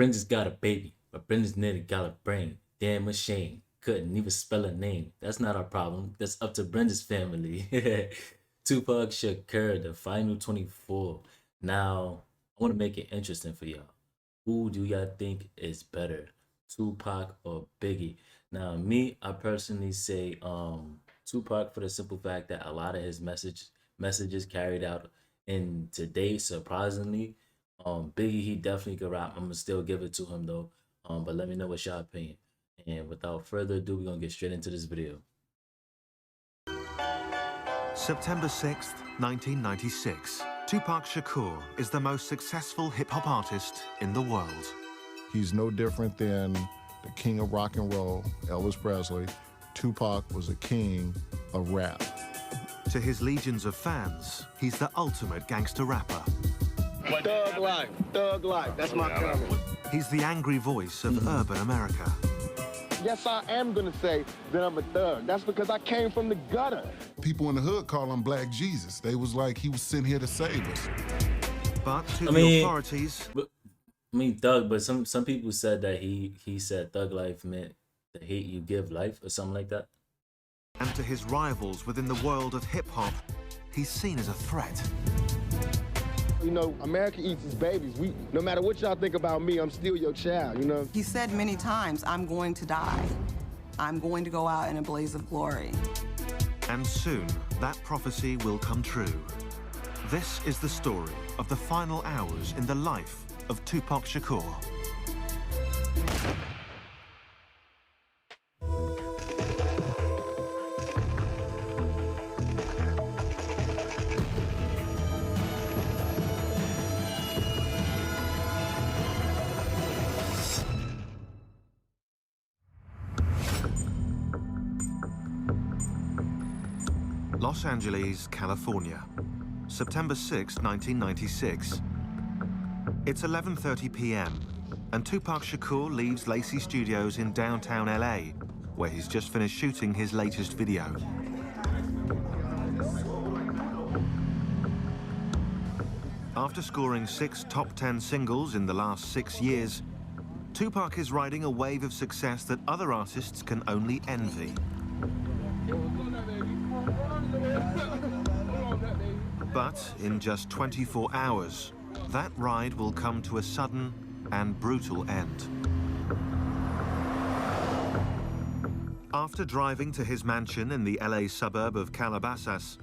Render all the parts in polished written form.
Brenda's got a baby, but Brenda's nearly got a brain. Damn machine. Couldn't even spell a name. That's not our problem. That's up to Brenda's family. Tupac Shakur, the final 24. Now, I want to make it interesting for y'all. Who do y'all think is better, Tupac or Biggie? Now, me, I personally say Tupac for the simple fact that a lot of his messages carried out in today, surprisingly. Biggie, he definitely could rap. I'm gonna still give it to him though. But let me know what's your opinion. And without further ado, we're gonna get straight into this video. September 6th, 1996. Tupac Shakur is the most successful hip-hop artist in the world. He's no different than the king of rock and roll, Elvis Presley. Tupac was a king of rap. To his legions of fans, he's the ultimate gangster rapper. Thug life, that's my comment. He's the angry voice of urban America. Yes, I am gonna say that I'm a thug. That's because I came from the gutter. People in the hood call him Black Jesus. They was like, he was sent here to save us. But to the authorities... Thug, but some people said that he said thug life meant the hate you give life or something like that. And to his rivals within the world of hip-hop, he's seen as a threat. You know, America eats its babies. No matter what y'all think about me, I'm still your child, you know? He said many times, I'm going to die. I'm going to go out in a blaze of glory. And soon, that prophecy will come true. This is the story of the final hours in the life of Tupac Shakur. Los Angeles, California, September 6, 1996. It's 11:30 p.m. and Tupac Shakur leaves Lacey Studios in downtown LA, where he's just finished shooting his latest video. After scoring 6 top 10 singles in the last 6 years, Tupac is riding a wave of success that other artists can only envy. But in just 24 hours, that ride will come to a sudden and brutal end. After driving to his mansion in the LA suburb of Calabasas,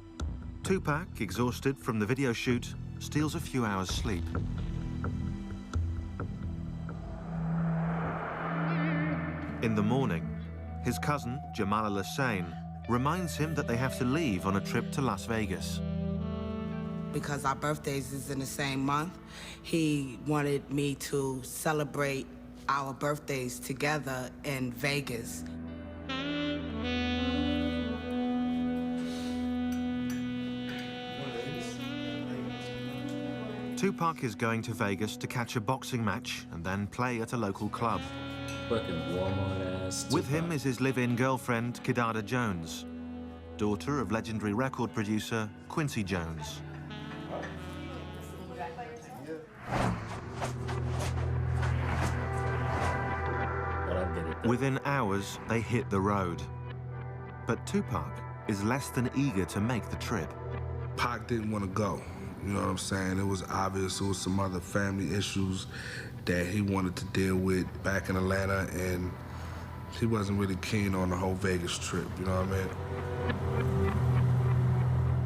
Tupac, exhausted from the video shoot, steals a few hours' sleep. In the morning, his cousin, Jamal Al-Hussein, reminds him that they have to leave on a trip to Las Vegas. Because our birthdays is in the same month, he wanted me to celebrate our birthdays together in Vegas. Tupac is going to Vegas to catch a boxing match and then play at a local club. Fucking warm-ass Tupac. With him is his live-in girlfriend, Kidada Jones, daughter of legendary record producer Quincy Jones. Within hours, they hit the road. But Tupac is less than eager to make the trip. Pac didn't want to go. You know what I'm saying? It was obvious there was some other family issues that he wanted to deal with back in Atlanta, and he wasn't really keen on the whole Vegas trip, you know what I mean?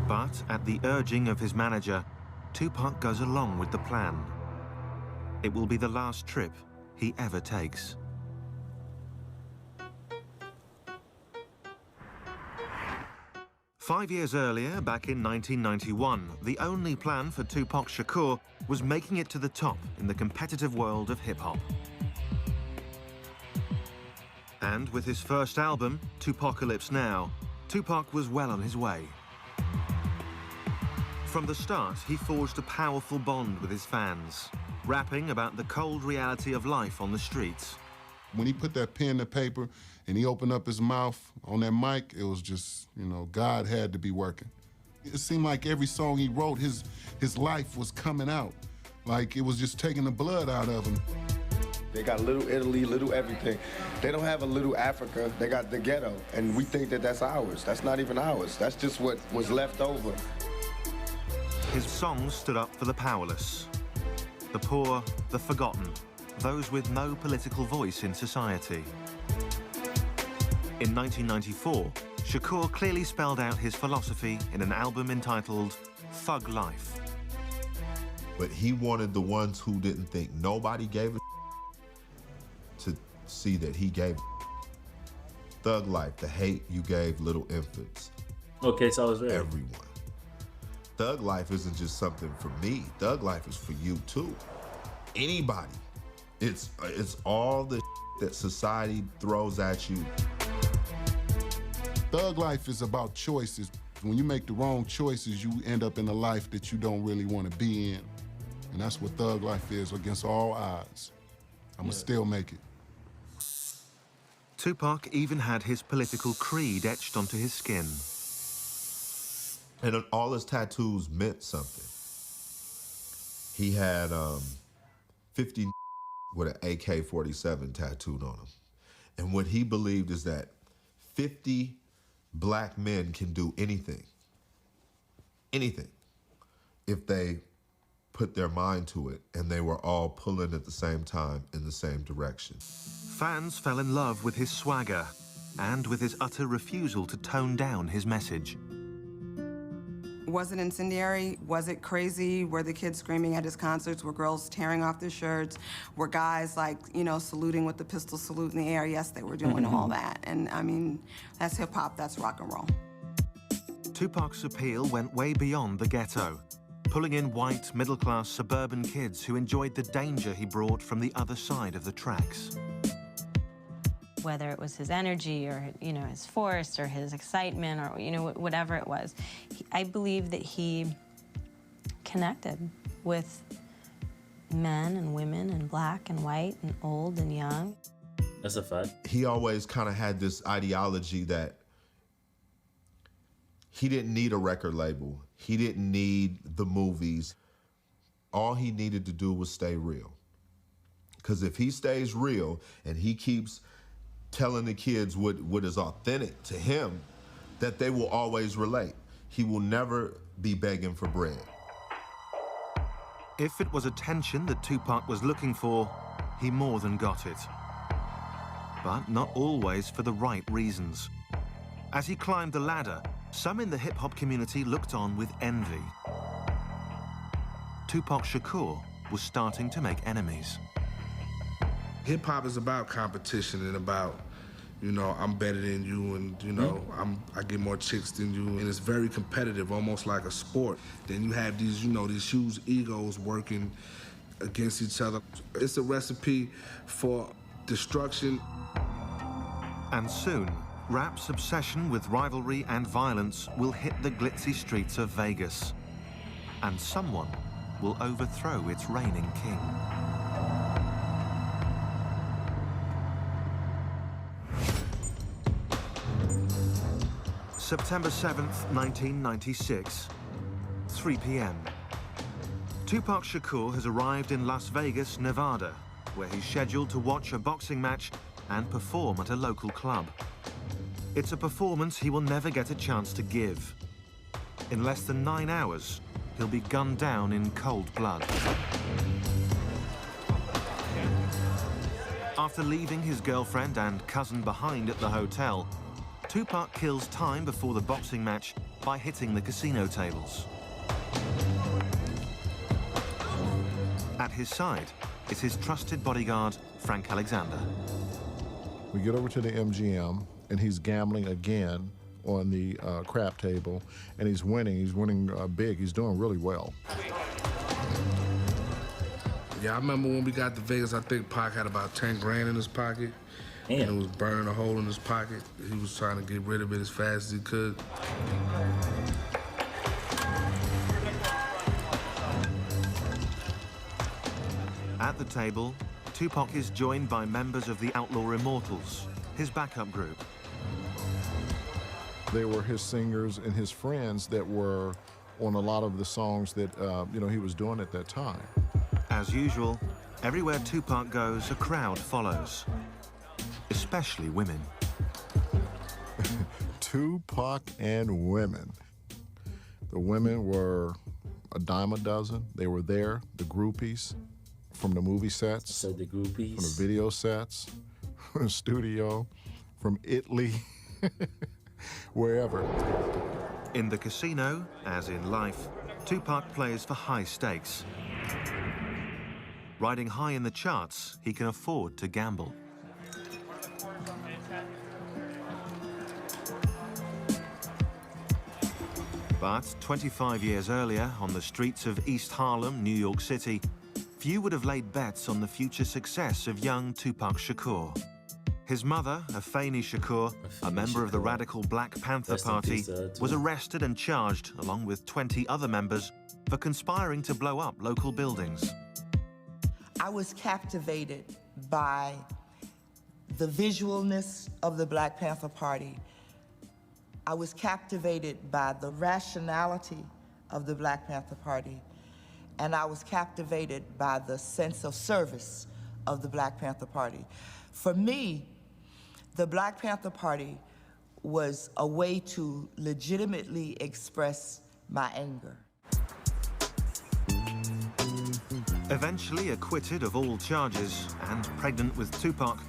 But at the urging of his manager, Tupac goes along with the plan. It will be the last trip he ever takes. Five years earlier, back in 1991, the only plan for Tupac Shakur was making it to the top in the competitive world of hip-hop. And with his first album, Tupacalypse Now, Tupac was well on his way. From the start, he forged a powerful bond with his fans, rapping about the cold reality of life on the streets. When he put that pen to paper and he opened up his mouth on that mic, it was just, you know, God had to be working. It seemed like every song he wrote, his life was coming out. Like it was just taking the blood out of him. They got Little Italy, Little everything. They don't have a Little Africa. They got the ghetto, and we think that that's ours. That's not even ours. That's just what was left over. His songs stood up for the powerless, the poor, the forgotten, those with no political voice in society. In 1994, Shakur clearly spelled out his philosophy in an album entitled Thug Life. But he wanted the ones who didn't think nobody gave a to see that he gave Thug Life, the hate you gave little infants. Okay, so I was ready. Everyone. Thug Life isn't just something for me. Thug Life is for you too. Anybody. It's all the that society throws at you. Thug life is about choices. When you make the wrong choices, you end up in a life that you don't really want to be in. And that's what thug life is, against all odds. I'ma still make it. Tupac even had his political creed etched onto his skin. And all his tattoos meant something. He had 50 with an AK-47 tattooed on him. And what he believed is that 50 black men can do anything, if they put their mind to it, and they were all pulling at the same time in the same direction. Fans fell in love with his swagger and with his utter refusal to tone down his message. Was it incendiary? Was it crazy? Were the kids screaming at his concerts? Were girls tearing off their shirts? Were guys, like, you know, saluting with the pistol salute in the air? Yes, they were doing all that. And, I mean, that's hip-hop, that's rock and roll. Tupac's appeal went way beyond the ghetto, pulling in white, middle-class suburban kids who enjoyed the danger he brought from the other side of the tracks. Whether it was his energy or, you know, his force or his excitement or, you know, whatever it was, I believe that he connected with men and women and black and white and old and young. That's a fact. He always kind of had this ideology that he didn't need a record label. He didn't need the movies. All he needed to do was stay real. Because if he stays real and he keeps telling the kids what is authentic to him, that they will always relate. He will never be begging for bread. If it was attention that Tupac was looking for, he more than got it. But not always for the right reasons. As he climbed the ladder, some in the hip-hop community looked on with envy. Tupac Shakur was starting to make enemies. Hip-hop is about competition and about, you know, I'm better than you and, you know, I get more chicks than you. And it's very competitive, almost like a sport. Then you have these, you know, these huge egos working against each other. It's a recipe for destruction. And soon, rap's obsession with rivalry and violence will hit the glitzy streets of Vegas. And someone will overthrow its reigning king. September 7th, 1996, 3 p.m. Tupac Shakur has arrived in Las Vegas, Nevada, where he's scheduled to watch a boxing match and perform at a local club. It's a performance he will never get a chance to give. In less than 9 hours, he'll be gunned down in cold blood. After leaving his girlfriend and cousin behind at the hotel, Tupac kills time before the boxing match by hitting the casino tables. At his side is his trusted bodyguard, Frank Alexander. We get over to the MGM, and he's gambling again on the crap table, and he's winning. He's winning big. He's doing really well. Yeah, I remember when we got to Vegas, I think Pac had about 10 grand in his pocket. Damn. And it was burning a hole in his pocket. He was trying to get rid of it as fast as he could. At the table, Tupac is joined by members of the Outlaw Immortals, his backup group. They were his singers and his friends that were on a lot of the songs that you know, he was doing at that time. As usual, everywhere Tupac goes, a crowd follows, especially women. Tupac and women. The women were a dime a dozen. They were there, the groupies, from the movie sets, So the groupies. from the video sets, from the studio, from Italy, wherever. In the casino, as in life, Tupac plays for high stakes. Riding high in the charts, he can afford to gamble. But 25 years earlier, on the streets of East Harlem, New York City, few would have laid bets on the future success of young Tupac Shakur. His mother, Afeni Shakur, a member of the radical Black Panther Rest in Party, peace, was Tupac. arrested and charged, along with 20 other members, for conspiring to blow up local buildings. I was captivated by the visualness of the Black Panther Party. I was captivated by the rationality of the Black Panther Party. And I was captivated by the sense of service of the Black Panther Party. For me, the Black Panther Party was a way to legitimately express my anger. Eventually acquitted of all charges and pregnant with Tupac,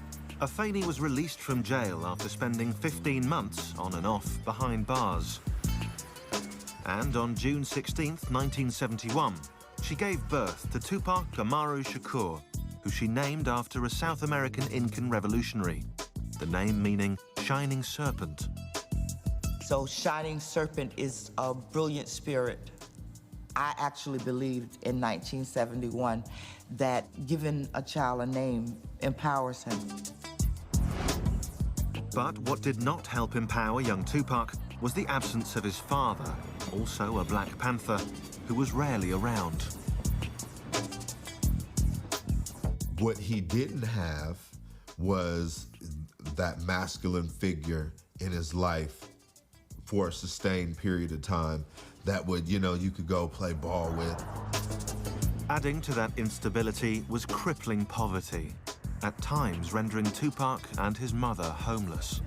Afeni was released from jail after spending 15 months on and off behind bars. And on June 16th, 1971, she gave birth to Tupac Amaru Shakur, who she named after a South American Incan revolutionary, the name meaning Shining Serpent. So Shining Serpent is a brilliant spirit. I actually believed in 1971 that giving a child a name empowers him. But what did not help empower young Tupac was the absence of his father, also a Black Panther, who was rarely around. What he didn't have was that masculine figure in his life for a sustained period of time that would, you know, you could go play ball with. Adding to that instability was crippling poverty, at times rendering Tupac and his mother homeless.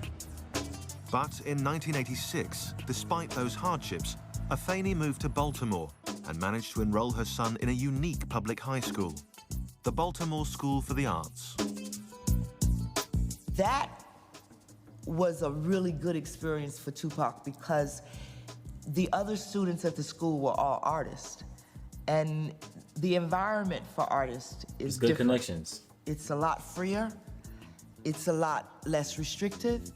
But in 1986, despite those hardships, Afeni moved to Baltimore and managed to enroll her son in a unique public high school, the Baltimore School for the Arts. That was a really good experience for Tupac because the other students at the school were all artists. And the environment for artists is Good different. connections. It's a lot freer. It's a lot less restrictive.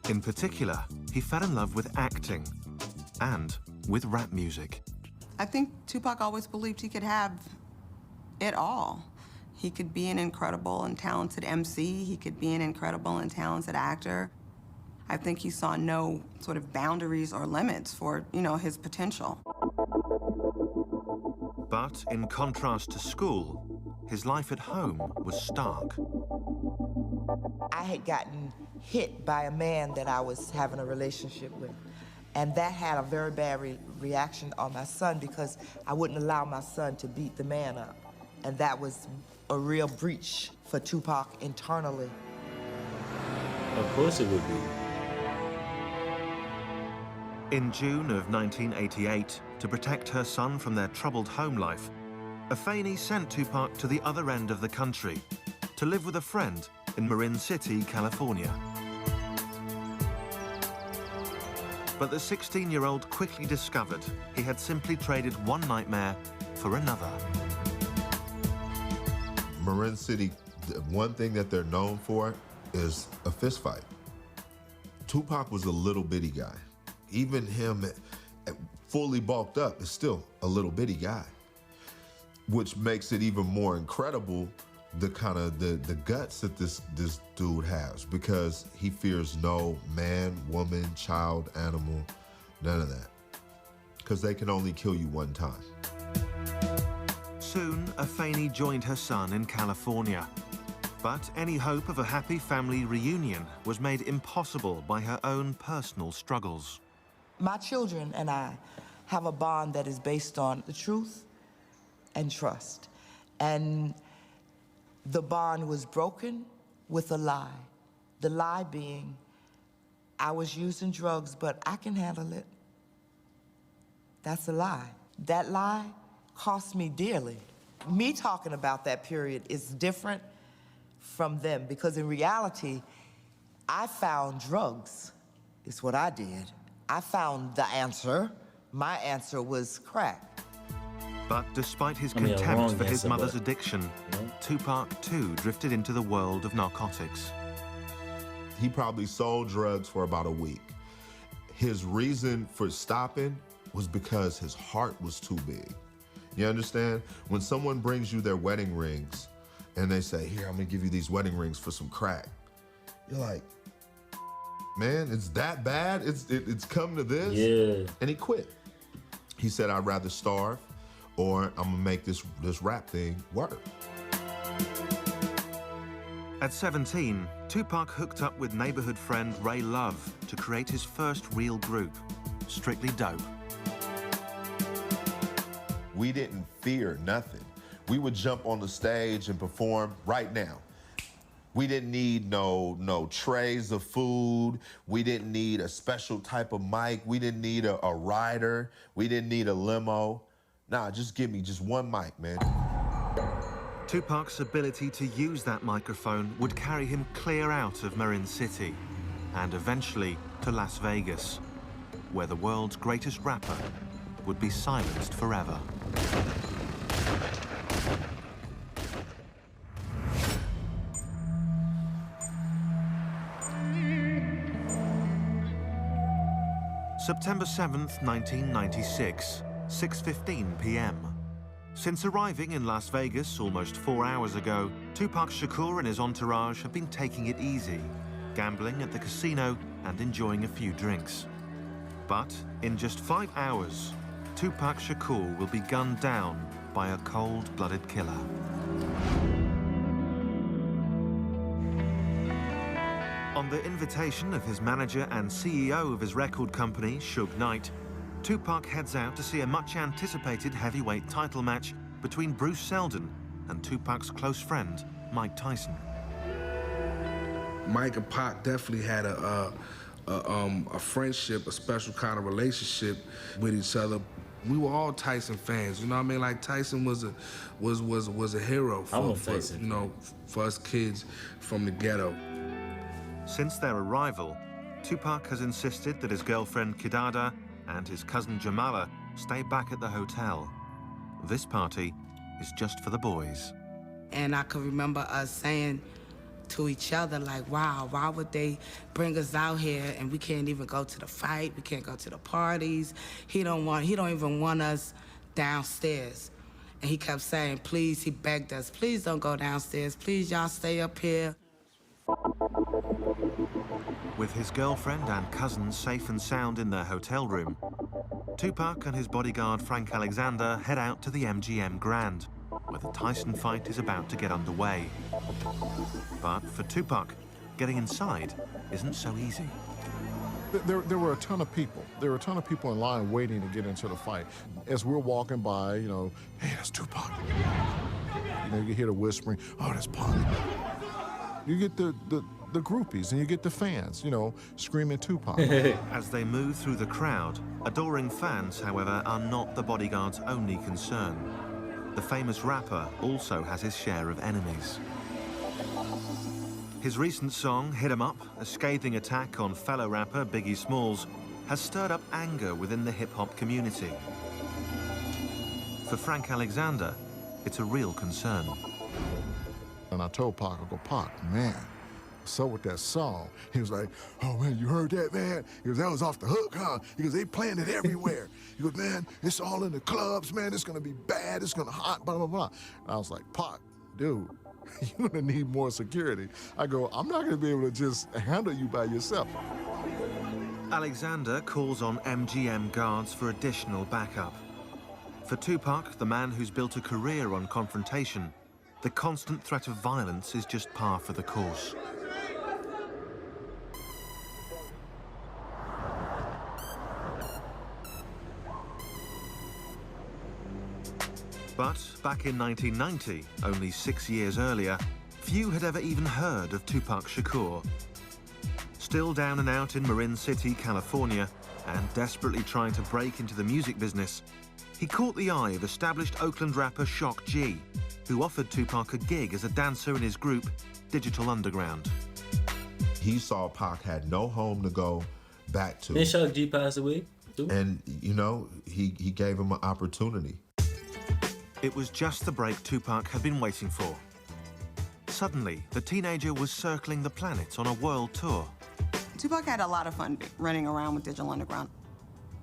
In particular, he fell in love with acting and with rap music. I think Tupac always believed he could have it all. He could be an incredible and talented MC. He could be an incredible and talented actor. I think he saw no sort of boundaries or limits for, you know, his potential. But in contrast to school, his life at home was stark. I had gotten hit by a man that I was having a relationship with. And that had a very bad reaction on my son because I wouldn't allow my son to beat the man up. And that was a real breach for Tupac internally. Of course it would be. In June of 1988, to protect her son from their troubled home life, Afeni sent Tupac to the other end of the country to live with a friend in Marin City, California. But the 16-year-old quickly discovered he had simply traded one nightmare for another. Marin City, one thing that they're known for is a fist fight. Tupac was a little bitty guy. Even him, fully bulked up, is still a little bitty guy, which makes it even more incredible the kind of the guts that this dude has, because he fears no man, woman, child, animal, none of that, because they can only kill you one time. Soon, Afeni joined her son in California. But any hope of a happy family reunion was made impossible by her own personal struggles. My children and I have a bond that is based on the truth and trust. And the bond was broken with a lie. The lie being, I was using drugs, but I can handle it. That's a lie. That lie cost me dearly. Me talking about that period is different from them because in reality, I found drugs, is what I did. I found the answer. My answer was crack. But despite his I mean, a contempt wrong for his answer, mother's but, addiction, you know? Tupac too drifted into the world of narcotics. He probably sold drugs for about a week. His reason for stopping was because his heart was too big. You understand? When someone brings you their wedding rings and they say, here, I'm gonna give you these wedding rings for some crack. You're like, man, it's that bad? It's come to this? Yeah. And he quit. He said, I'd rather starve or I'm gonna make this rap thing work. At 17, Tupac hooked up with neighborhood friend Ray Love to create his first real group, Strictly Dope. We didn't fear nothing. We would jump on the stage and perform right now. We didn't need no trays of food. We didn't need a special type of mic. We didn't need a rider. We didn't need a limo. Nah, just give me just one mic, man. Tupac's ability to use that microphone would carry him clear out of Marin City and eventually to Las Vegas, where the world's greatest rapper would be silenced forever. September 7th, 1996, 6:15 p.m. Since arriving in Las Vegas almost 4 hours ago, Tupac Shakur and his entourage have been taking it easy, gambling at the casino and enjoying a few drinks. But in just 5 hours, Tupac Shakur will be gunned down by a cold-blooded killer. On the invitation of his manager and CEO of his record company, Suge Knight, Tupac heads out to see a much-anticipated heavyweight title match between Bruce Seldon and Tupac's close friend, Mike Tyson. Mike and Pac definitely had a friendship, a special kind of relationship with each other. We were all Tyson fans, you know what I mean? Like Tyson was a hero for you know, for us kids from the ghetto. Since their arrival, Tupac has insisted that his girlfriend Kidada and his cousin Jamala stay back at the hotel. This party is just for the boys. And I can remember us saying to each other, like, wow, why would they bring us out here and we can't even go to the fight, we can't go to the parties. He don't even want us downstairs. And he kept saying, please, he begged us, please don't go downstairs, please y'all stay up here. With his girlfriend and cousin safe and sound in their hotel room, Tupac and his bodyguard Frank Alexander head out to the MGM Grand, where the Tyson fight is about to get underway. But for Tupac, getting inside isn't so easy. There were a ton of people. There were a ton of people in line waiting to get into the fight. As we're walking by, you know, hey, that's Tupac. You know, you hear the whispering, oh, that's Pac. You get the groupies and you get the fans, you know, screaming Tupac. As they move through the crowd, adoring fans, however, are not the bodyguard's only concern. The famous rapper also has his share of enemies. His recent song, Hit 'Em Up, a scathing attack on fellow rapper Biggie Smalls, has stirred up anger within the hip-hop community. For Frank Alexander, it's a real concern. And I told Pac, I go, Pac, man, so with that song, he was like, oh man, you heard that, man? He goes, that was off the hook, huh? He goes, they playing it everywhere. He goes, man, it's all in the clubs, man, it's gonna be bad, it's gonna hot, blah, blah, blah. And I was like, Pac, dude, you're gonna need more security. I go, I'm not gonna be able to just handle you by yourself. Alexander calls on MGM guards for additional backup. For Tupac, the man who's built a career on confrontation, the constant threat of violence is just par for the course. But back in 1990, only 6 years earlier, few had ever even heard of Tupac Shakur. Still down and out in Marin City, California, and desperately trying to break into the music business, he caught the eye of established Oakland rapper Shock G, who offered Tupac a gig as a dancer in his group, Digital Underground. He saw Pac had no home to go back to. Didn't Shock G pass away too? And, you know, he gave him an opportunity. It was just the break Tupac had been waiting for. Suddenly, the teenager was circling the planet on a world tour. Tupac had a lot of fun running around with Digital Underground.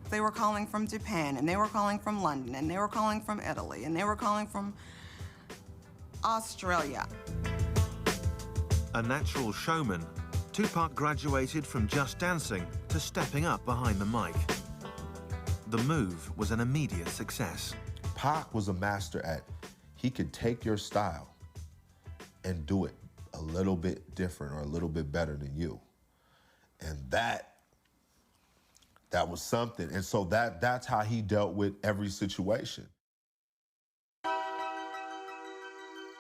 They were calling from Japan, and they were calling from London, and they were calling from Italy, and they were calling from Australia. A natural showman, Tupac graduated from just dancing to stepping up behind the mic. The move was an immediate success. Pac was a master at, he could take your style and do it a little bit different or a little bit better than you. And that was something. And so that's how he dealt with every situation.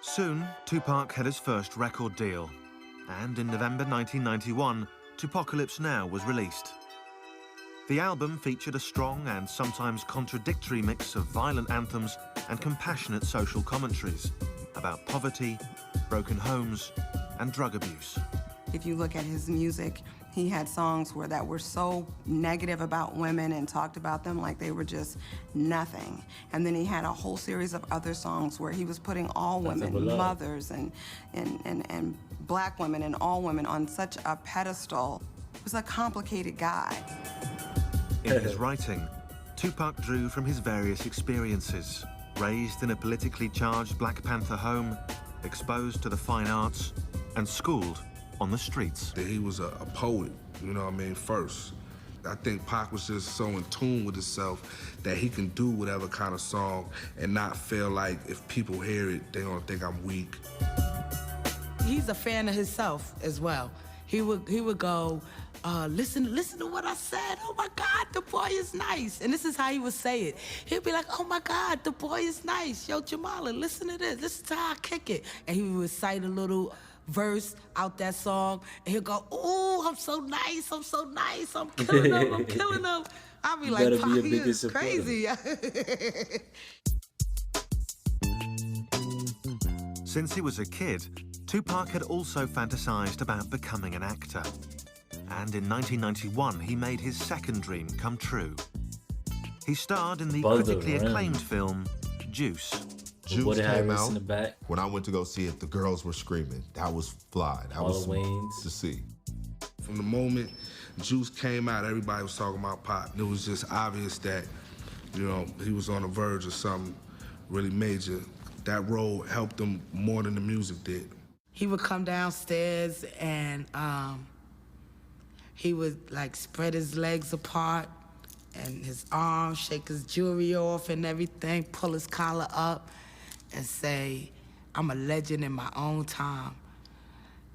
Soon, Tupac had his first record deal. And in November 1991, Tupacalypse Now was released. The album featured a strong and sometimes contradictory mix of violent anthems and compassionate social commentaries about poverty, broken homes, and drug abuse. If you look at his music, he had songs that were so negative about women and talked about them like they were just nothing. And then he had a whole series of other songs where he was putting all women, mothers and black women and all women on such a pedestal. He was a complicated guy. In his writing, Tupac drew from his various experiences. Raised in a politically charged Black Panther home, exposed to the fine arts, and schooled on the streets. He was a poet, you know what I mean, first. I think Pac was just so in tune with himself that he can do whatever kind of song and not feel like if people hear it, they're gonna think I'm weak. He's a fan of himself as well. He would go, listen to what I said. Oh my God, the boy is nice. And this is how he would say it. He'd be like, oh my God, the boy is nice. Yo, Jamala, listen to this. This is how I kick it. And he would recite a little verse out that song, and he'll go, ooh, I'm so nice, I'm so nice, I'm killing him, I'm killing him. I'll be like, Pop, he is crazy. Since he was a kid, Tupac had also fantasized about becoming an actor. And in 1991, he made his second dream come true. He starred in the critically acclaimed film, Juice. Juice came out. When I went to go see it, the girls were screaming. That was fly. That was to see. From the moment Juice came out, everybody was talking about Pac. It was just obvious that, you know, he was on the verge of something really major. That role helped him more than the music did. He would come downstairs and he would like spread his legs apart and his arms, shake his jewelry off and everything, pull his collar up and say, I'm a legend in my own time.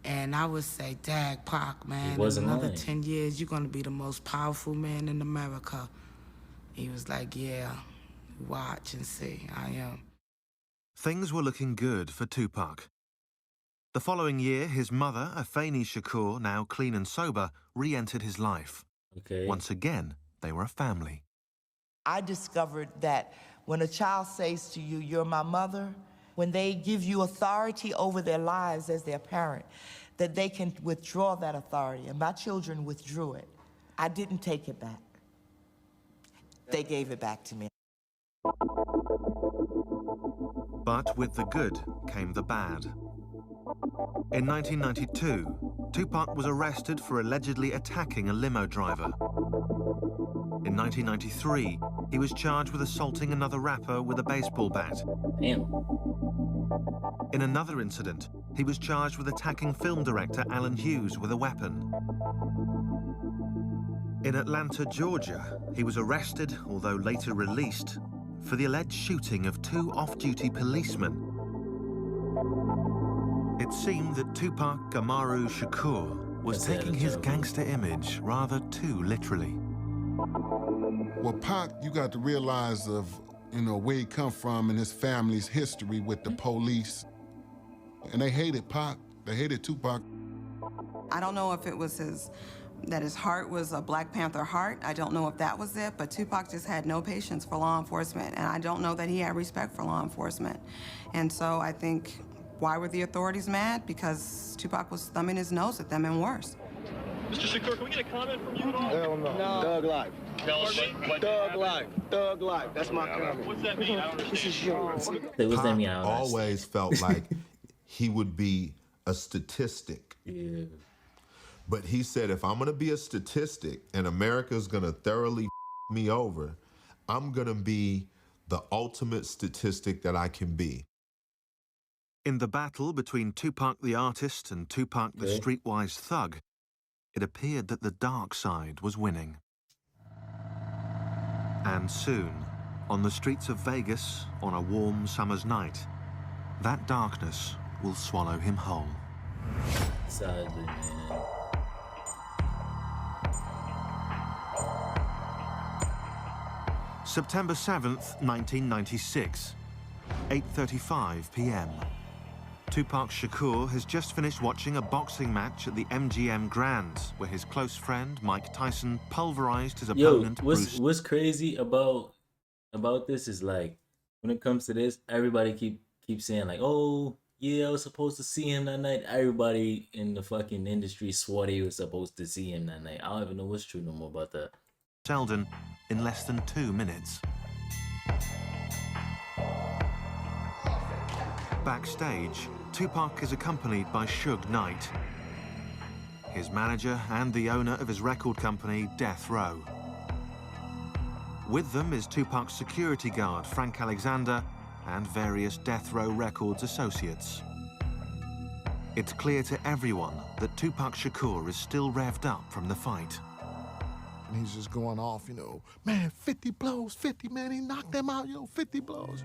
And I would say, Dag, Pac, man, in another 10 years, you're gonna be the most powerful man in America. He was like, yeah, watch and see, I am. Things were looking good for Tupac. The following year, his mother, Afeni Shakur, now clean and sober, re-entered his life. Once again, they were a family. I discovered that when a child says to you, you're my mother, when they give you authority over their lives as their parent, that they can withdraw that authority. And my children withdrew it. I didn't take it back. They gave it back to me. But with the good came the bad. In 1992, Tupac was arrested for allegedly attacking a limo driver. In 1993, he was charged with assaulting another rapper with a baseball bat. Damn. In another incident, he was charged with attacking film director Alan Hughes with a weapon. In Atlanta, Georgia, he was arrested, although later released, for the alleged shooting of 2 off-duty policemen. It seemed that Tupac Amaru Shakur was taking his gangster image rather too literally. Well, Pac, you got to realize of you know, where he come from and his family's history with the police. And they hated Pac. They hated Tupac. I don't know if it was that his heart was a Black Panther heart. I don't know if that was it, but Tupac just had no patience for law enforcement, and I don't know that he had respect for law enforcement. And so I think, why were the authorities mad? Because Tupac was thumbing his nose at them and worse. Mr. Shakur, can we get a comment from you at all? Hell no. Thug life. Thug life. Thug life. That's my comment. What's that mean? I don't understand. This is yours. What's that mean? I don't Always felt like he would be a statistic. Yeah. But he said, if I'm gonna be a statistic and America's gonna thoroughly me over, I'm gonna be the ultimate statistic that I can be. In the battle between Tupac the artist and Tupac the streetwise thug, it appeared that the dark side was winning. And soon, on the streets of Vegas, on a warm summer's night, that darkness will swallow him whole. Sadly, man. September 7th, 1996, 8:35 p.m. Tupac Shakur has just finished watching a boxing match at the MGM Grand, where his close friend Mike Tyson pulverized his opponent. What's crazy about this is, like, when it comes to this, everybody keep saying like, oh yeah, I was supposed to see him that night. Everybody in the fucking industry swore they were supposed to see him that night. I don't even know what's true no more about that. Sheldon in less than 2 minutes. Backstage, Tupac is accompanied by Suge Knight, his manager and the owner of his record company, Death Row. With them is Tupac's security guard, Frank Alexander, and various Death Row Records associates. It's clear to everyone that Tupac Shakur is still revved up from the fight. And he's just going off, you know, man, 50 blows, 50, man, he knocked them out, 50 blows.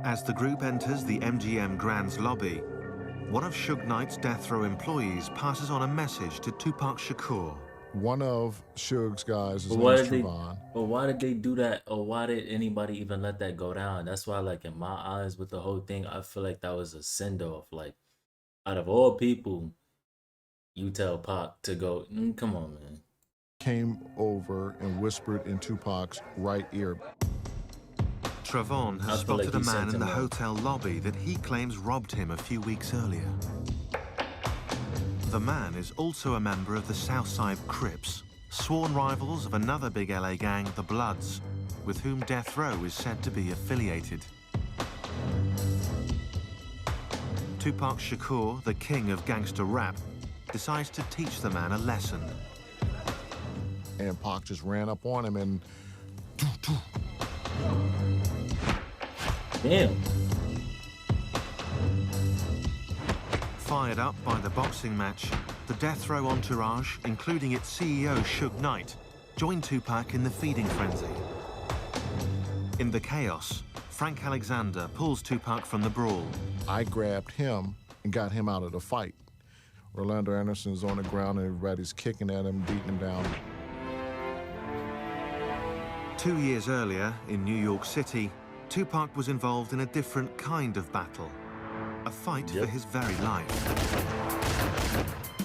As the group enters the MGM Grand's lobby, one of Suge Knight's Death Row employees passes on a message to Tupac Shakur. One of Suge's guys is named Trayvon. But why did they do that? Or why did anybody even let that go down? That's why, like, in my eyes with the whole thing, I feel like that was a send-off. Like, out of all people, you tell Pac to go, come on, man. Came over and whispered in Tupac's right ear. Trayvon has spotted a man in the hotel lobby that he claims robbed him a few weeks earlier. The man is also a member of the Southside Crips, sworn rivals of another big LA gang, the Bloods, with whom Death Row is said to be affiliated. Tupac Shakur, the king of gangster rap, decides to teach the man a lesson. And Pac just ran up on him and... Damn. Fired up by the boxing match, the Death Row entourage, including its CEO, Suge Knight, joined Tupac in the feeding frenzy. In the chaos, Frank Alexander pulls Tupac from the brawl. I grabbed him and got him out of the fight. Orlando Anderson's on the ground and everybody's kicking at him, beating him down. 2 years earlier, in New York City, Tupac was involved in a different kind of battle, a fight for his very life.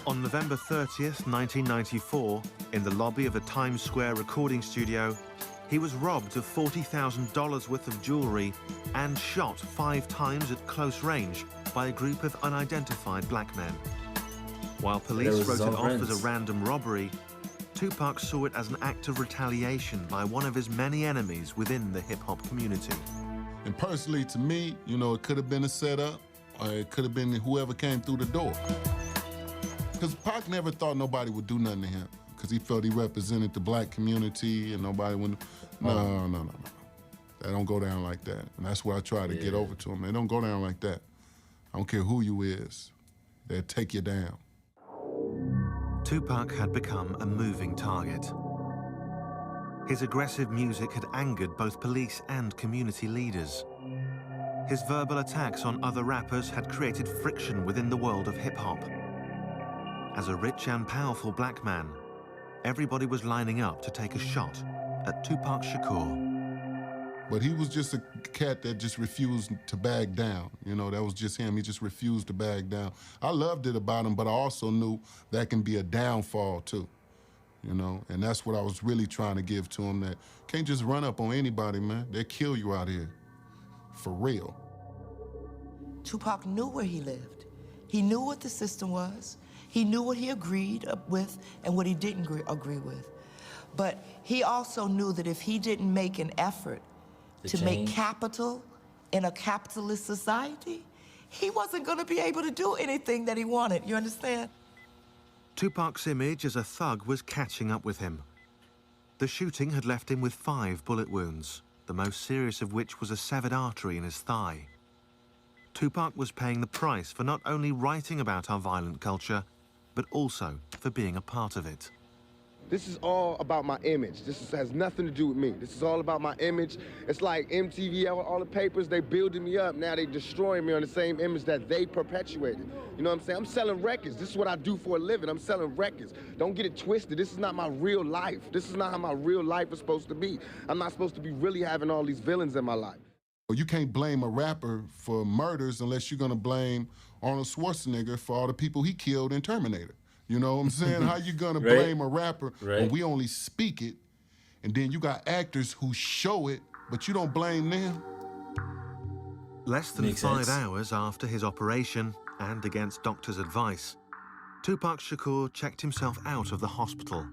On November 30th, 1994, in the lobby of a Times Square recording studio, he was robbed of $40,000 worth of jewelry and shot 5 times at close range by a group of unidentified black men. While police wrote it off as a random robbery, Tupac saw it as an act of retaliation by one of his many enemies within the hip-hop community. And personally, to me, it could have been a setup, or it could have been whoever came through the door. Because Pac never thought nobody would do nothing to him, because he felt he represented the black community and nobody would... No. That don't go down like that. And that's why I try to get over to him. They don't go down like that. I don't care who you is. They'll take you down. Tupac had become a moving target. His aggressive music had angered both police and community leaders. His verbal attacks on other rappers had created friction within the world of hip-hop. As a rich and powerful black man, everybody was lining up to take a shot at Tupac Shakur. But he was just a cat that just refused to back down. You know, that was just him. He just refused to back down. I loved it about him, but I also knew that can be a downfall too. You know, and that's what I was really trying to give to him, that can't just run up on anybody, man. They'll kill you out here, for real. Tupac knew where he lived. He knew what the system was. He knew what he agreed with and what he didn't agree with. But he also knew that if he didn't make an effort to make capital in a capitalist society, he wasn't gonna be able to do anything that he wanted, you understand? Tupac's image as a thug was catching up with him. The shooting had left him with 5 bullet wounds, the most serious of which was a severed artery in his thigh. Tupac was paying the price for not only writing about our violent culture, but also for being a part of it. This is all about my image. Has nothing to do with me. This is all about my image. It's like MTV, all the papers, they building me up. Now they destroying me on the same image that they perpetuated. You know what I'm saying? I'm selling records. This is what I do for a living. I'm selling records. Don't get it twisted. This is not my real life. This is not how my real life is supposed to be. I'm not supposed to be really having all these villains in my life. You can't blame a rapper for murders unless you're gonna blame Arnold Schwarzenegger for all the people he killed in Terminator. You know what I'm saying? How you gonna blame a rapper when we only speak it, and then you got actors who show it, but you don't blame them? Less than 5 hours after his operation, and against doctors' advice, Tupac Shakur checked himself out of the hospital.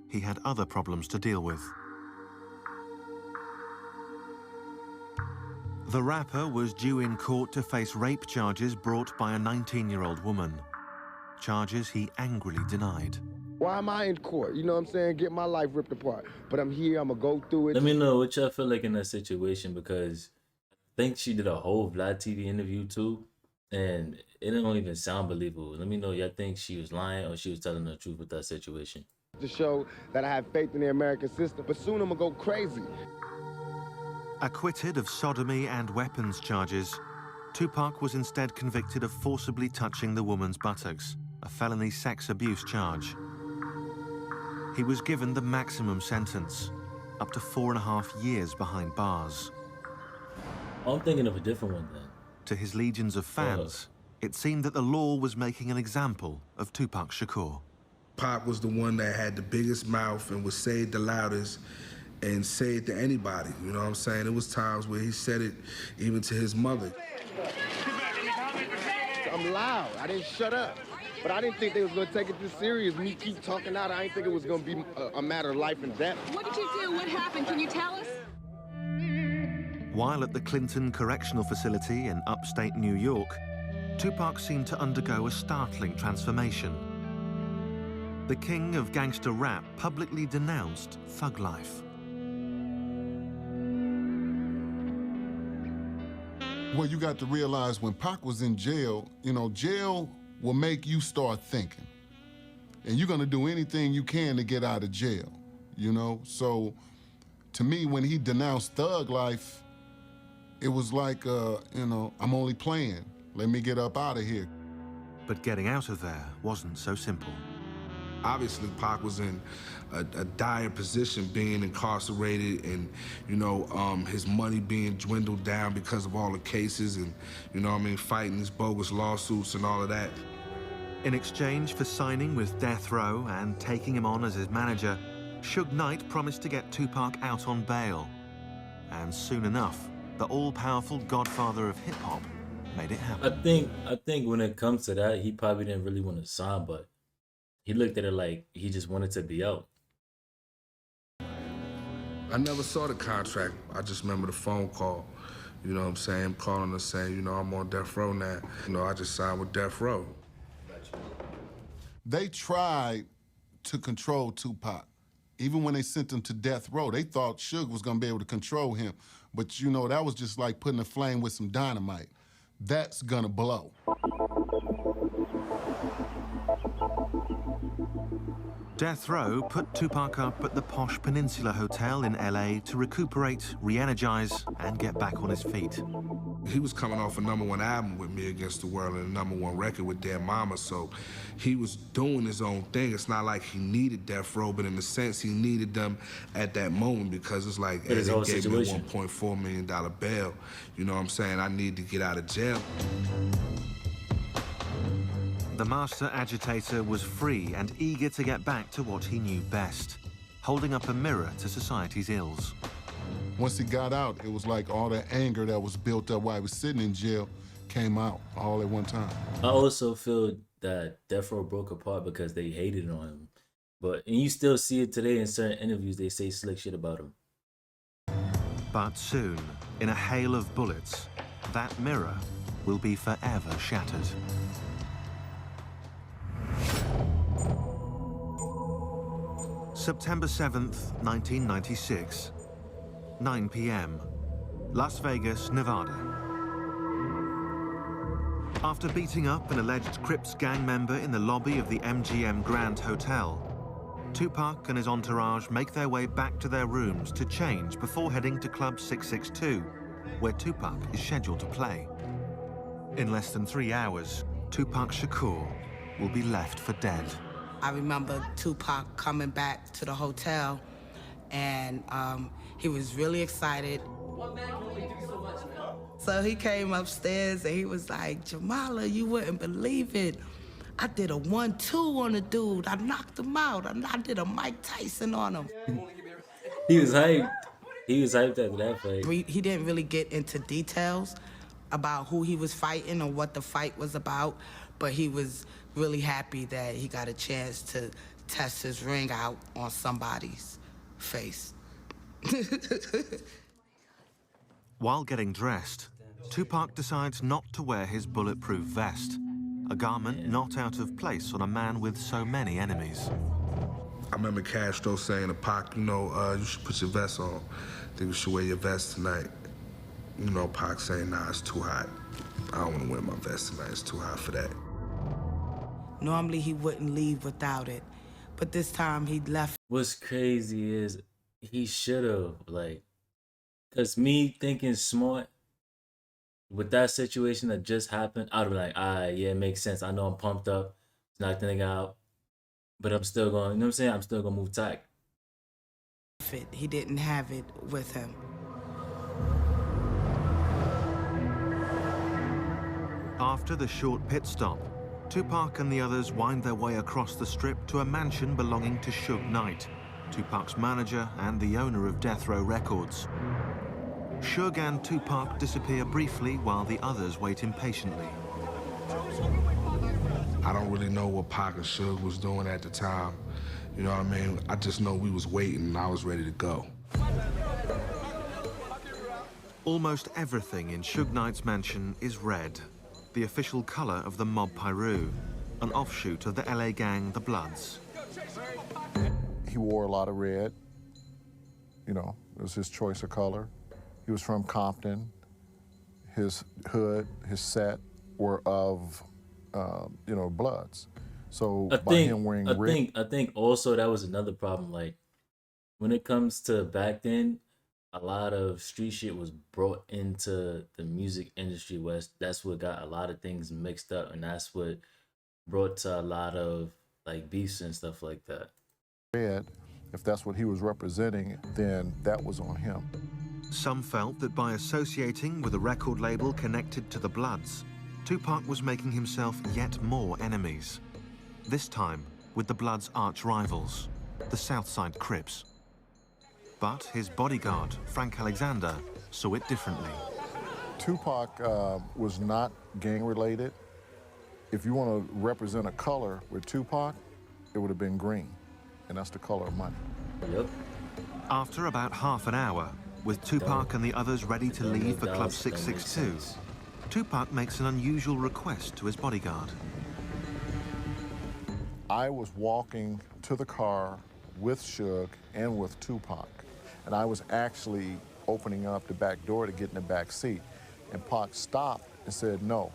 He had other problems to deal with. The rapper was due in court to face rape charges brought by a 19-year-old woman. Charges he angrily denied. Why am I in court? You know what I'm saying? Get my life ripped apart. But I'm here, I'm gonna go through it. Let me know what y'all feel like in that situation, because I think she did a whole Vlad TV interview too, and it don't even sound believable. Let me know, y'all think she was lying or she was telling the truth with that situation. To show that I have faith in the American system, but soon I'm gonna go crazy. Acquitted of sodomy and weapons charges, Tupac was instead convicted of forcibly touching the woman's buttocks, a felony sex abuse charge. He was given the maximum sentence, up to 4.5 years behind bars. I'm thinking of a different one then. To his legions of fans, it seemed that the law was making an example of Tupac Shakur. Pac was the one that had the biggest mouth and would say it the loudest and say it to anybody, you know what I'm saying? It was times where he said it even to his mother. I'm loud, I didn't shut up. But I didn't think they was gonna take it this serious. Me keep talking out, I didn't think it was gonna be a matter of life and death. What did you do? What happened? Can you tell us? While at the Clinton Correctional Facility in upstate New York, Tupac seemed to undergo a startling transformation. The king of gangster rap publicly denounced thug life. Well, you got to realize when Pac was in jail, you know, jail will make you start thinking. And you're gonna do anything you can to get out of jail, you know? So, to me, when he denounced thug life, it was like, you know, I'm only playing. Let me get up out of here. But getting out of there wasn't so simple. Obviously, Pac was in a dire position, being incarcerated and, you know, his money being dwindled down because of all the cases and, you know what I mean, fighting these bogus lawsuits and all of that. In exchange for signing with Death Row and taking him on as his manager, Suge Knight promised to get Tupac out on bail. And soon enough, the all-powerful godfather of hip-hop made it happen. I think when it comes to that, he probably didn't really want to sign, but he looked at it like he just wanted to be out. I never saw the contract. I just remember the phone call. You know what I'm saying? Calling us saying, you know, I'm on death row now. You know, I just signed with Death Row. They tried to control Tupac. Even when they sent him to death row, they thought Suge was gonna be able to control him. But you know, that was just like putting a flame with some dynamite. That's gonna blow. Death Row put Tupac up at the posh Peninsula Hotel in LA to recuperate, re-energize, and get back on his feet. He was coming off a #1 album with Me Against the World and a #1 record with Dead Mama, so he was doing his own thing. It's not like he needed Death Row, but in a sense, he needed them at that moment because it's like, hey, his they whole gave me a situation. $1.4 million bail. You know what I'm saying? I need to get out of jail. The master agitator was free and eager to get back to what he knew best, holding up a mirror to society's ills. Once he got out, it was like all that anger that was built up while he was sitting in jail came out all at one time. I also feel that Death Row broke apart because they hated on him. And you still see it today in certain interviews, they say slick shit about him. But soon, in a hail of bullets, that mirror will be forever shattered. September 7th, 1996, 9 p.m., Las Vegas, Nevada. After beating up an alleged Crips gang member in the lobby of the MGM Grand Hotel, Tupac and his entourage make their way back to their rooms to change before heading to Club 662, where Tupac is scheduled to play. In less than 3 hours, Tupac Shakur will be left for dead. I remember Tupac coming back to the hotel, and he was really excited. So he came upstairs and he was like, Jamala, you wouldn't believe it. I did a 1-2 on the dude. I knocked him out. I did a Mike Tyson on him. He was hyped. He was hyped after that fight. He didn't really get into details about who he was fighting or what the fight was about, but he was really happy that he got a chance to test his ring out on somebody's face. While getting dressed, Tupac decides not to wear his bulletproof vest, a garment not out of place on a man with so many enemies. I remember Castro saying to Pac, you know, you should put your vest on. I think you should wear your vest tonight. You know, Pac saying, nah, it's too hot. I don't want to wear my vest tonight. It's too hot for that. Normally, he wouldn't leave without it, but this time he left. What's crazy is he should have, because me thinking smart, with that situation that just happened, I'd be like, yeah, it makes sense. I know I'm pumped up. It's knocked the nigga out. But I'm still going, you know what I'm saying? I'm still going to move tight. He didn't have it with him. After the short pit stop, Tupac and the others wind their way across the strip to a mansion belonging to Suge Knight, Tupac's manager and the owner of Death Row Records. Suge and Tupac disappear briefly while the others wait impatiently. I don't really know what Pac and Suge was doing at the time. You know what I mean? I just know we was waiting and I was ready to go. Almost everything in Suge Knight's mansion is red, the official color of the Mob Piru, an offshoot of the LA gang, the Bloods. He wore a lot of red. You know, it was his choice of color. He was from Compton. His hood, his set were of, you know, Bloods. So him wearing red, I think also that was another problem. Like, when it comes to back then, a lot of street shit was brought into the music industry. That's what got a lot of things mixed up, and that's what brought to a lot of beefs and stuff like that. red, if that's what he was representing, then that was on him. Some felt that by associating with a record label connected to the Bloods, Tupac was making himself yet more enemies. This time with the Bloods' arch rivals, the Southside Crips. But his bodyguard, Frank Alexander, saw it differently. Tupac was not gang-related. If you want to represent a color with Tupac, it would have been green, and that's the color of money. Yep. After about half an hour, with Tupac and the others ready to leave for Club 662, Tupac makes an unusual request to his bodyguard. I was walking to the car with Suge and with Tupac, and I was actually opening up the back door to get in the back seat. And Pac stopped and said, no,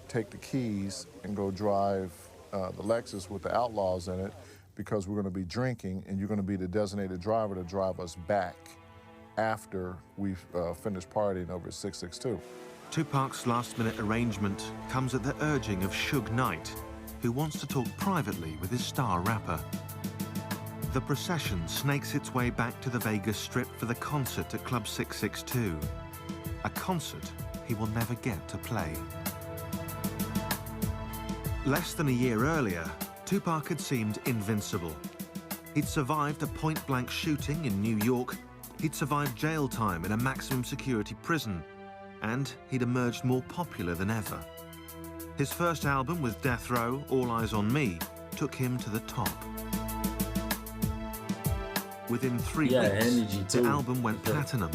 take the keys and go drive the Lexus with the Outlaws in it, because we're going to be drinking and you're going to be the designated driver to drive us back after we've finished partying over at 662. Tupac's last-minute arrangement comes at the urging of Suge Knight, who wants to talk privately with his star rapper. The procession snakes its way back to the Vegas Strip for the concert at Club 662, a concert he will never get to play. Less than a year earlier, Tupac had seemed invincible. He'd survived a point-blank shooting in New York, he'd survived jail time in a maximum security prison, and he'd emerged more popular than ever. His first album with Death Row, All Eyes on Me, took him to the top. Within 3 weeks, the album went platinum.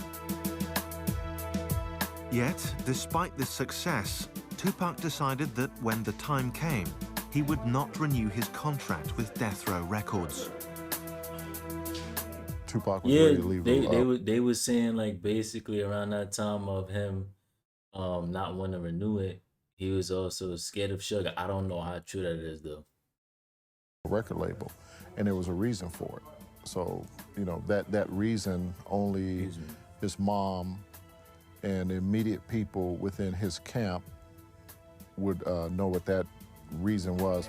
Yet, despite this success, Tupac decided that when the time came, he would not renew his contract with Death Row Records. Tupac was ready to leave. They were saying, like, basically around that time of him not wanting to renew it, he was also scared of Sugar. I don't know how true that is, though. Record label, and there was a reason for it. So, you know, that reason only his mom and immediate people within his camp would know what that reason was.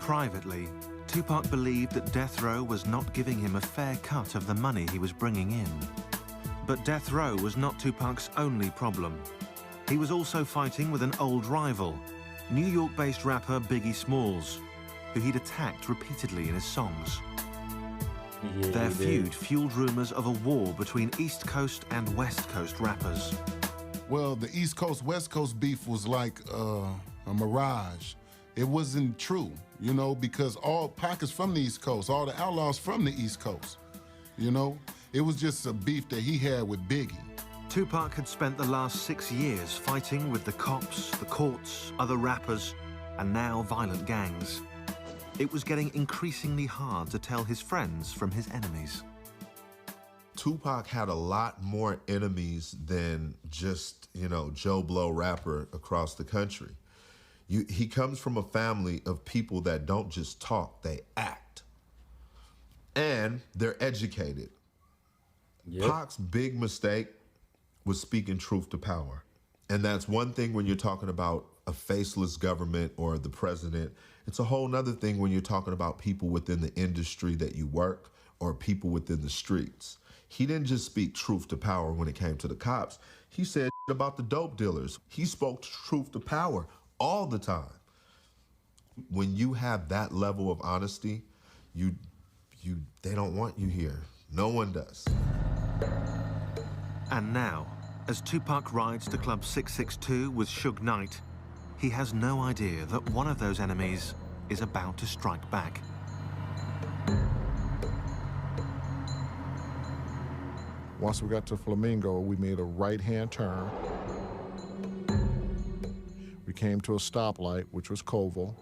Privately, Tupac believed that Death Row was not giving him a fair cut of the money he was bringing in. But Death Row was not Tupac's only problem. He was also fighting with an old rival, New York-based rapper Biggie Smalls, who he'd attacked repeatedly in his songs. Their feud fueled rumors of a war between East Coast and West Coast rappers. Well, the East Coast, West Coast beef was like a mirage. It wasn't true, you know, because all Pac is from the East Coast, all the outlaws from the East Coast, you know? It was just a beef that he had with Biggie. Tupac had spent the last 6 years fighting with the cops, the courts, other rappers, and now violent gangs. It was getting increasingly hard to tell his friends from his enemies. Tupac had a lot more enemies than just, you know, Joe Blow rapper across the country. He comes from a family of people that don't just talk, they act. And they're educated. Pac's big mistake was speaking truth to power. And that's one thing when you're talking about a faceless government or the president. It's a whole nother thing when you're talking about people within the industry that you work or people within the streets. He didn't just speak truth to power when it came to the cops. He said about the dope dealers. He spoke truth to power all the time. When you have that level of honesty, they don't want you here. No one does. And now, as Tupac rides to Club 662 with Suge Knight, he has no idea that one of those enemies is about to strike back. Once we got to Flamingo, we made a right-hand turn. We came to a stoplight, which was Koval.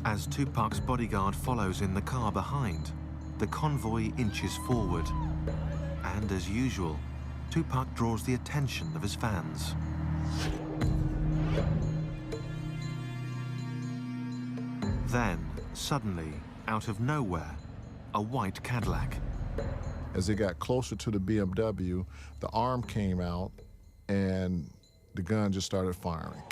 As Tupac's bodyguard follows in the car behind, the convoy inches forward. And as usual, Tupac draws the attention of his fans. Then, suddenly, out of nowhere, a white Cadillac. As they got closer to the BMW, the arm came out and the gun just started firing.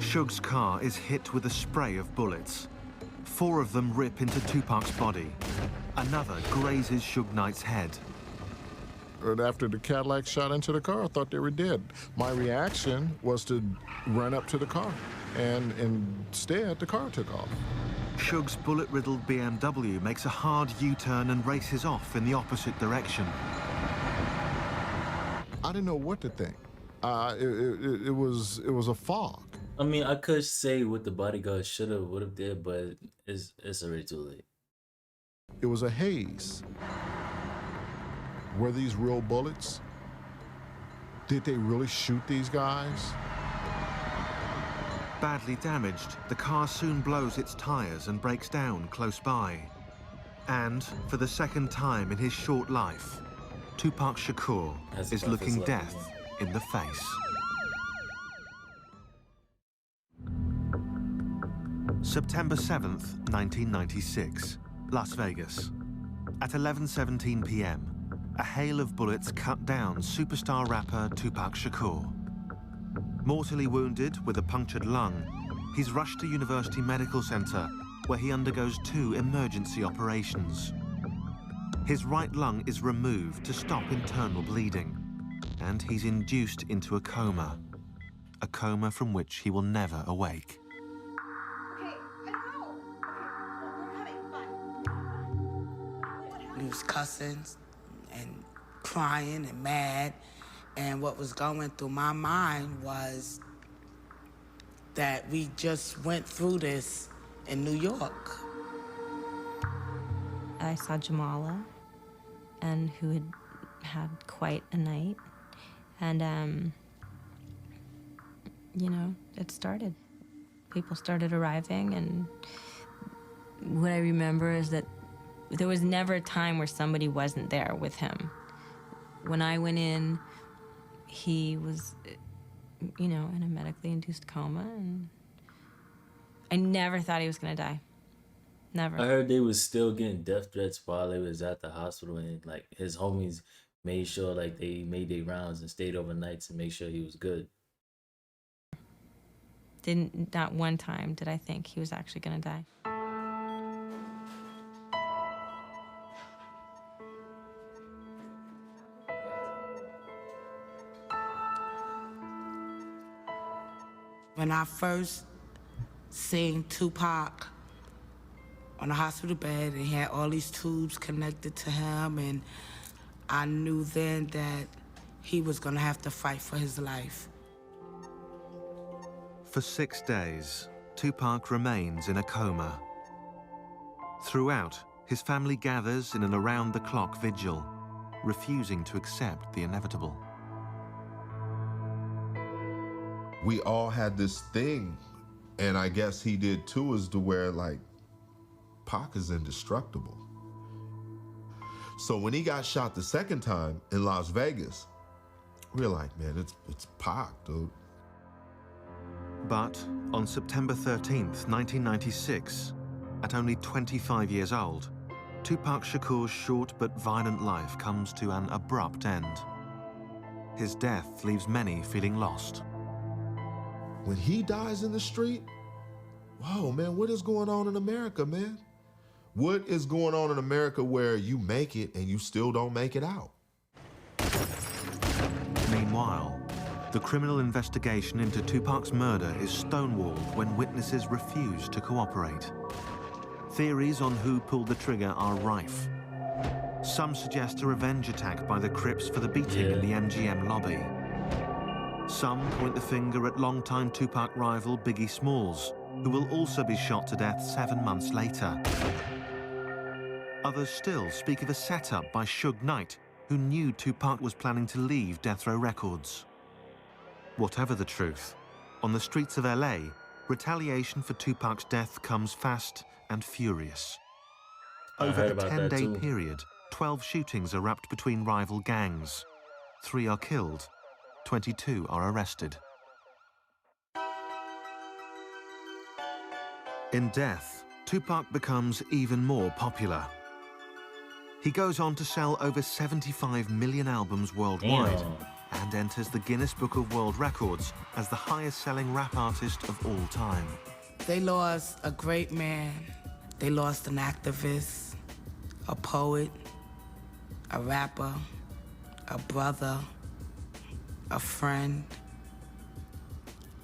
Suge's car is hit with a spray of bullets. 4 of them rip into Tupac's body. Another grazes Suge Knight's head. And after the Cadillac shot into the car, I thought they were dead. My reaction was to run up to the car, and instead, the car took off. Suge's bullet-riddled BMW makes a hard U-turn and races off in the opposite direction. I didn't know what to think. It was a fog. I mean, I could say what the bodyguard should have, would have did, but it's already too late. It was a haze. Were these real bullets? Did they really shoot these guys? Badly damaged, the car soon blows its tires and breaks down close by. And, for the second time in his short life, Tupac Shakur is looking death in the face. September 7th, 1996, Las Vegas. At 11:17 p.m., a hail of bullets cut down superstar rapper Tupac Shakur. Mortally wounded with a punctured lung, he's rushed to University Medical Center, where he undergoes 2 emergency operations. His right lung is removed to stop internal bleeding, and he's induced into a coma from which he will never awake. He was cussing and crying and mad, and what was going through my mind was that we just went through this in New York. I saw Jamala, and who had had quite a night, and you know, it started. People started arriving, and what I remember is that there was never a time where somebody wasn't there with him. When I went in, he was, you know, in a medically induced coma, and I never thought he was gonna die. Never. I heard they was still getting death threats while they was at the hospital, and like his homies made sure like they made their rounds and stayed overnight to make sure he was good. Not one time did I think he was actually gonna die. When I first seen Tupac on a hospital bed, and he had all these tubes connected to him, and I knew then that he was gonna have to fight for his life. For 6 days, Tupac remains in a coma. Throughout, his family gathers in an around-the-clock vigil, refusing to accept the inevitable. We all had this thing, and I guess he did too, is to where like Pac is indestructible. So when he got shot the second time in Las Vegas, we were like, man, it's Pac, dude. But on September 13th, 1996, at only 25 years old, Tupac Shakur's short but violent life comes to an abrupt end. His death leaves many feeling lost. When he dies in the street, whoa, man, what is going on in America, man? What is going on in America where you make it and you still don't make it out? Meanwhile, the criminal investigation into Tupac's murder is stonewalled when witnesses refuse to cooperate. Theories on who pulled the trigger are rife. Some suggest a revenge attack by the Crips for the beating in the MGM lobby. Some point the finger at longtime Tupac rival Biggie Smalls, who will also be shot to death 7 months later. Others still speak of a setup by Suge Knight, who knew Tupac was planning to leave Death Row Records. Whatever the truth, on the streets of LA, retaliation for Tupac's death comes fast and furious. Over a 10-day period, 12 shootings erupt between rival gangs. 3 are killed, 22 are arrested. In death, Tupac becomes even more popular. He goes on to sell over 75 million albums worldwide and enters the Guinness Book of World Records as the highest-selling rap artist of all time. They lost a great man. They lost an activist, a poet, a rapper, a brother, a friend.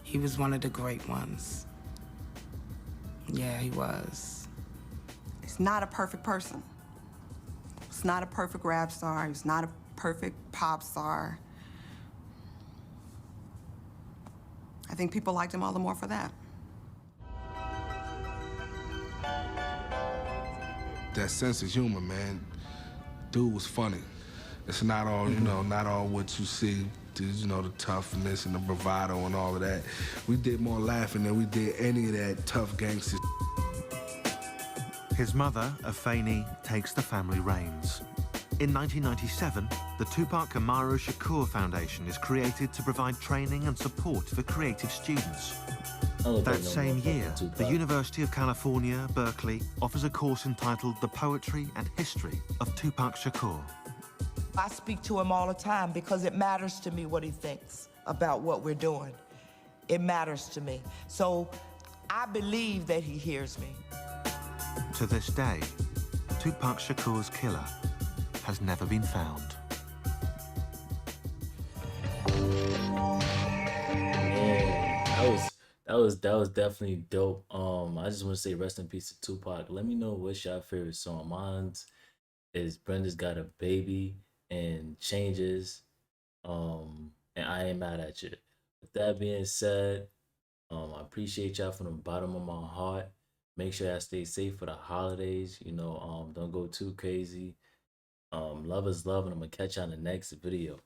He was one of the great ones. Yeah, he was. He's not a perfect person. He's not a perfect rap star. He's not a perfect pop star. I think people liked him all the more for that. That sense of humor, man. Dude was funny. It's not all, you know, not all what you see, you know, the toughness and the bravado and all of that. We did more laughing than we did any of that tough gangster. His mother, Afeni, takes the family reins. In 1997, the Tupac Amaru Shakur Foundation is created to provide training and support for creative students. I don't That think no same more year, fucking the Tupac. University of California, Berkeley, offers a course entitled The Poetry and History of Tupac Shakur. I speak to him all the time because it matters to me what he thinks about what we're doing. It matters to me. So I believe that he hears me. To this day, Tupac Shakur's killer has never been found. Man, that was definitely dope. I just want to say rest in peace to Tupac. Let me know what's your favorite song. Mine's is Brenda's Got a Baby and Changes. And I Ain't Mad at You. With that being said, I appreciate y'all from the bottom of my heart. Make sure y'all stay safe for the holidays. You know, don't go too crazy. Love is love, and I'm gonna catch y'all in the next video.